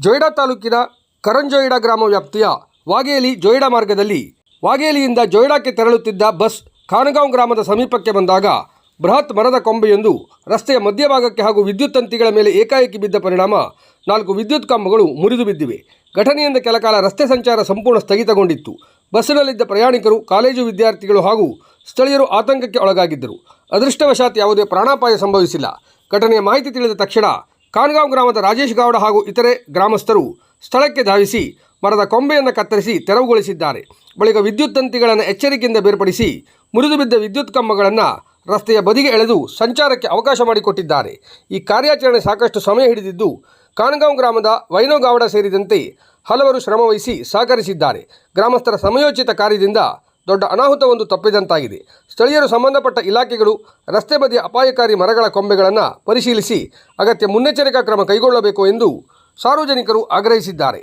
ಜೊಯ್ಡಾ ತಾಲೂಕಿನ ಕರಂಜೊಯ್ಡಾ ಗ್ರಾಮ ವ್ಯಾಪ್ತಿಯ ವಾಗೇಲಿ ಜೊಯ್ಡಾ ಮಾರ್ಗದಲ್ಲಿ ವಾಗೇಲಿಯಿಂದ ಜೊಯ್ಡಾಕ್ಕೆ ತೆರಳುತ್ತಿದ್ದ ಬಸ್ ಖಾನಗಾಂವ್ ಗ್ರಾಮದ ಸಮೀಪಕ್ಕೆ ಬಂದಾಗ ಬೃಹತ್ ಮರದ ಕೊಂಬೆಯೊಂದು ರಸ್ತೆಯ ಮಧ್ಯಭಾಗಕ್ಕೆ ಹಾಗೂ ವಿದ್ಯುತ್ ತಂತಿಗಳ ಮೇಲೆ ಏಕಾಏಕಿ ಬಿದ್ದ ಪರಿಣಾಮ 4 ವಿದ್ಯುತ್ ಕಂಬಗಳು ಮುರಿದು ಬಿದ್ದಿವೆ. ಘಟನೆಯಿಂದ ಕೆಲಕಾಲ ರಸ್ತೆ ಸಂಚಾರ ಸಂಪೂರ್ಣ ಸ್ಥಗಿತಗೊಂಡಿತ್ತು. ಬಸ್ಸಿನಲ್ಲಿದ್ದ ಪ್ರಯಾಣಿಕರು, ಕಾಲೇಜು ವಿದ್ಯಾರ್ಥಿಗಳು ಹಾಗೂ ಸ್ಥಳೀಯರು ಆತಂಕಕ್ಕೆ ಒಳಗಾಗಿದ್ದರು. ಅದೃಷ್ಟವಶಾತ್ ಯಾವುದೇ ಪ್ರಾಣಾಪಾಯ ಸಂಭವಿಸಿಲ್ಲ. ಘಟನೆಯ ಮಾಹಿತಿ ತಿಳಿದ ತಕ್ಷಣ ಖಾನಗಾಂವ್ ಗ್ರಾಮದ ರಾಜೇಶ್ ಗೌಡ ಹಾಗೂ ಇತರೆ ಗ್ರಾಮಸ್ಥರು ಸ್ಥಳಕ್ಕೆ ಧಾವಿಸಿ ಮರದ ಕೊಂಬೆಯನ್ನು ಕತ್ತರಿಸಿ ತೆರವುಗೊಳಿಸಿದ್ದಾರೆ. ಬಳಿಕ ವಿದ್ಯುತ್ ತಂತಿಗಳನ್ನು ಎಚ್ಚರಿಕೆಯಿಂದ ಬೇರ್ಪಡಿಸಿ ಮುರಿದು ಬಿದ್ದ ವಿದ್ಯುತ್ ಕಂಬಗಳನ್ನು ರಸ್ತೆಯ ಬದಿಗೆ ಎಳೆದು ಸಂಚಾರಕ್ಕೆ ಅವಕಾಶ ಮಾಡಿಕೊಟ್ಟಿದ್ದಾರೆ. ಈ ಕಾರ್ಯಾಚರಣೆ ಸಾಕಷ್ಟು ಸಮಯ ಹಿಡಿದಿದ್ದು, ಖಾನಗಾಂವ್ ಗ್ರಾಮದ ವೈನೋಗೌಡ ಸೇರಿದಂತೆ ಹಲವರು ಶ್ರಮವಹಿಸಿ ಸಹಕರಿಸಿದ್ದಾರೆ. ಗ್ರಾಮಸ್ಥರ ಸಮಯೋಚಿತ ಕಾರ್ಯದಿಂದ ದೊಡ್ಡ ಅನಾಹುತವೊಂದು ತಪ್ಪಿದಂತಾಗಿದೆ. ಸ್ಥಳೀಯರು ಸಂಬಂಧಪಟ್ಟ ಇಲಾಖೆಗಳು ರಸ್ತೆ ಬದಿಯ ಅಪಾಯಕಾರಿ ಮರಗಳ ಕೊಂಬೆಗಳನ್ನು ಪರಿಶೀಲಿಸಿ ಅಗತ್ಯ ಮುನ್ನೆಚ್ಚರಿಕಾ ಕ್ರಮ ಕೈಗೊಳ್ಳಬೇಕು ಎಂದು ಸಾರ್ವಜನಿಕರು ಆಗ್ರಹಿಸಿದ್ದಾರೆ.